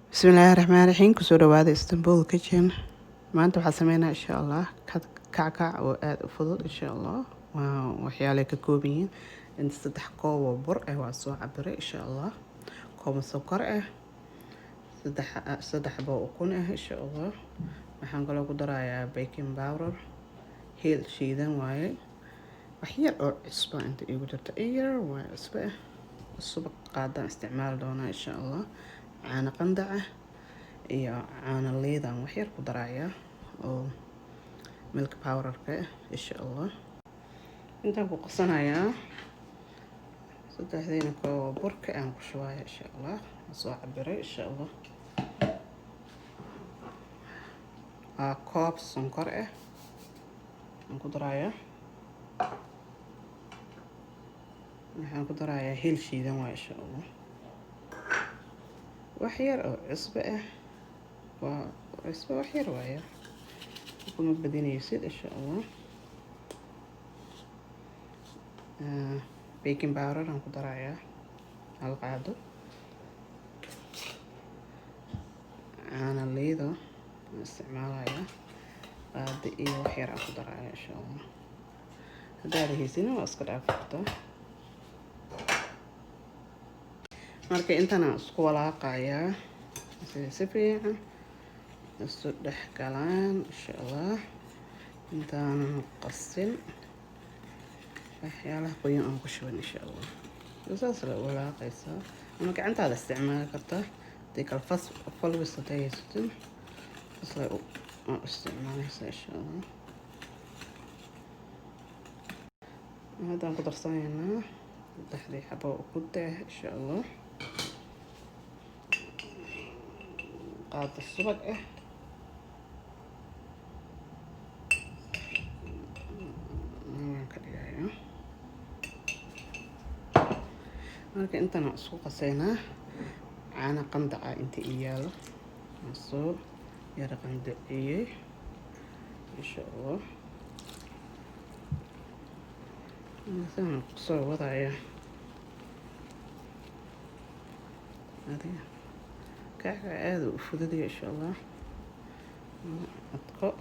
Bismillahirrahmanirrahim. Kusoo dhawaada Istanbul Kitchen. Maanta waxaan sameynaa insha Allah kackac oo aad u fudud insha Allah. Waa waxyaalo ka kooban yihiin in 3 koob oo bur ah waa soo cabiray insha Allah. Koob sokor ah, 3 xabo ukun ah insha Allah. Waxaan kaloo ku darayaa baking powder, heel shiidan waaye. Wax yar oo cusbo inta igu jirta yar waa cusbo ah. Subag qaadaan isticmaal doonaa insha Allah. caano qandac ah iyo caano liidaan wax yar ku darayaa oo milk powder-ka insha Allah. Intaan ku qasanayaa 3 koob burka aan ku shubayaa insha Allah. Soo cabiray insha Allah. Koob sonkor ah aan ku darayaa. Waxaan ku darayaa heel shiidan waa insha Allah. wax yar oo cusbo ah waa cusbo wax yar waaye kuma badinaysid insha Allah. baking powder aan ku darayaa 1 qaado. caano liido isticmaalayaa qaado iyo wax yar aan ku darayaa insha Allah. haddaad haysin waa iska dhaaf kartaa. marka intana isku walaaqayaa si fiican isu dhex galaan insha Allah. intaan qasin waxyaalaha qoyan aan ku shuban insha Allah. saas la walaaqaysaa ama gacantaada isticmaali kartaa hadii kale falbis haday haysatin isla isticmaalaysaa insha Allah. haddaan ku darsanaynaa 3 xabo ukunta ah insha Allah. qaado subag ah ka dhigayaa. marka intana isku qasaynaa caano qandaca inta iyaalo soo yar qandaciyay insha Allah. مثلا قصور وضعي هذه كعكة عاد وفدود إن شاء الله. أتقى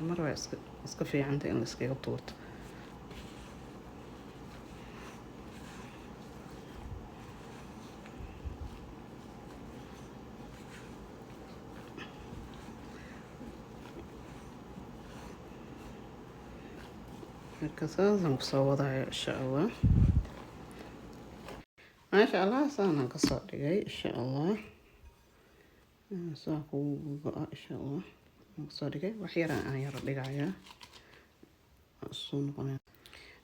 مرة اسقفي عندي إن اسقي غطوط. markaas aan kusoo wadayo insha Allah. maasha Allah saanaan kasoo dhigay insha Allah. saa ku go'a insha Allah. kasoo dhigay wax yar aan yar dhigayaa soo noqonay.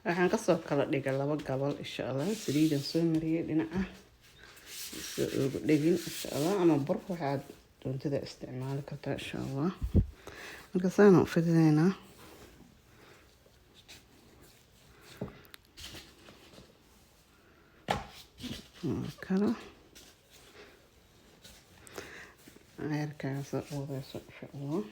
waxaan kasoo kala dhigay 2 gabal insha Allah. saliidan soo mariyay dhinaca soo ugu dhigin insha Allah ama bur waxaad doontida isticmaali kartaa insha Allah. markaas aan u fidineynaa kala عيركاس وضع إن شاء الله.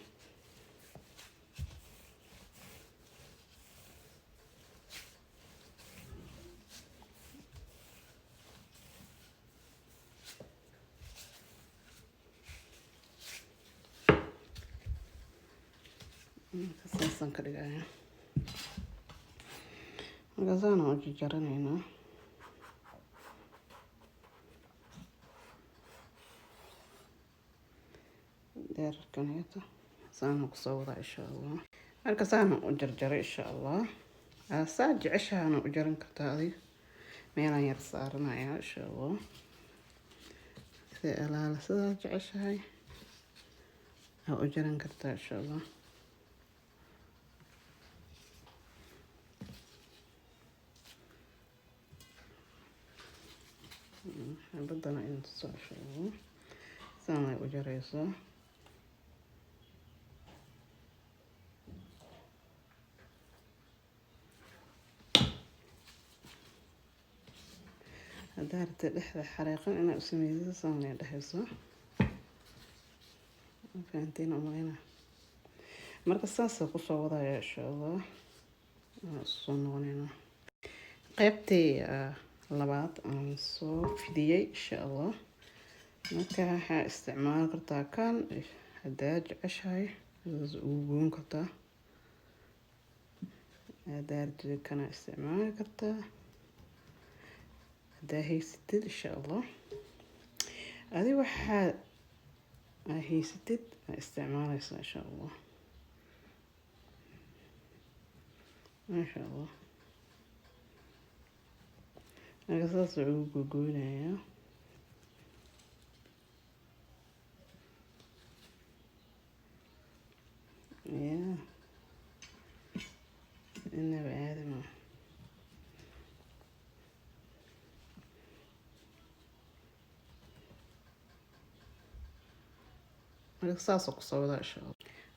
كسرسان كرجعها غزانا وجي جرنينا دير كنيته سانا قصورة إن شاء الله. هلك سانا وجرجر إن شاء الله. ساج عشها أنا وجرن كتادي ميلا يرسارنا يا إن شاء الله. لا ساج عشها أو وجرن كتا إن شاء الله. بدنا إنتصار إن شاء الله. سانا وجريسه دارت الإحدى حريقا أنا أسميه صانع دحيصة فانتين أمرينا مركز ساسة قصة وضعي إن شاء الله الصنونينا قيبتي labaad aan soo fidiyey insha allah. marka waxaa isticmaali kartaa kan haddaa jeceshahay sidaas ugu goyn kartaa, haddaa rabtid kana isticmaali kartaa haddaa haysatid insha allah. adi waxaa haysatid isticmaalaysaa insha allah. maasha allah. marka saas ugu gogoynayaa. Yeah. إنه آدم. القصاص قصوى إن شاء الله.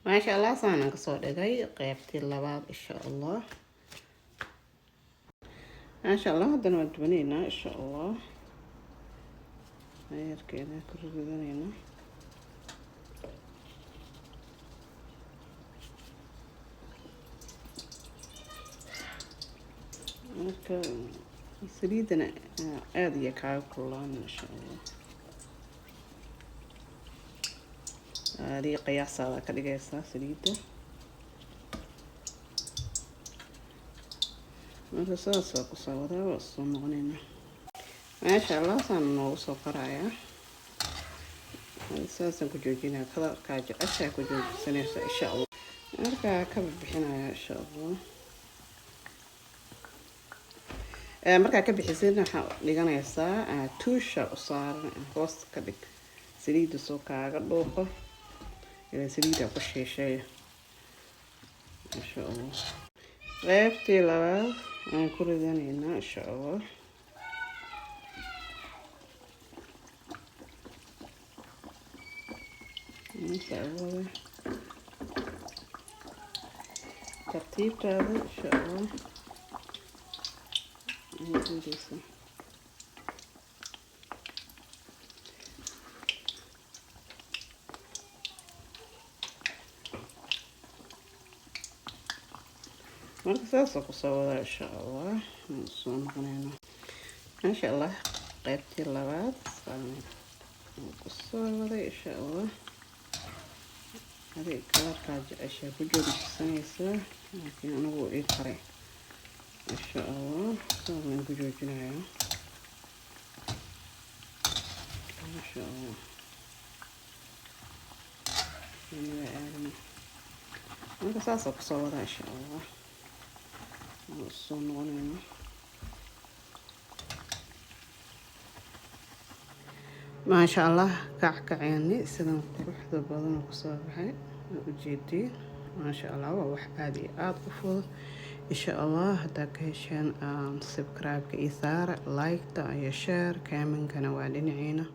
ما شاء الله صار قصوى دقايق قيبتي اللباب إن شاء الله. ما شاء الله هذا نودبنينا إن شاء الله. هير كذا كل بدنينا. marka saliidana aad iyo kaaga kullaan insha allah. adii qiyaasaada ka dhigaysaa saliidda. marka saas waa ku soo wadaa waa soo noqonayna. maasha allah saan noogu soo karayaa. saasaan ku joojinaya kalarkaa jeceshaa ku joojisanaysa insha allah. markaa ka bixinaya insha allah. markaa ka bixisid waxaa dhiganaysaa tuusha u saaran hoosta ka dhig saliidda soo kaaga dhuuqo ilaa saliidda ku shiishay insha allah. qaybtii labaad aan ku ridanaynaa insha allah. insha allah tartiibtaada insha allah. marka saas ku soo wada insha allah. soo noqonayna insha allah. qaybtii labaad ku soo wada insha allah. هذه كلر كاج أشياء بجود السنة لكن أنا هو إيه إن شاء الله صار من بجود جناية ما شاء الله. أنا بس أصور إن شاء الله الصنوانين. ما شاء الله كعكعيني سيدان قروحدا بدن kusoo baxay ujeedin ما شاء الله waa wax aad iyo aad u fudud إن شاء الله. hadaa ka hesheen subscribe ka isaar like ta iyo share comment kana waa dhiniciina.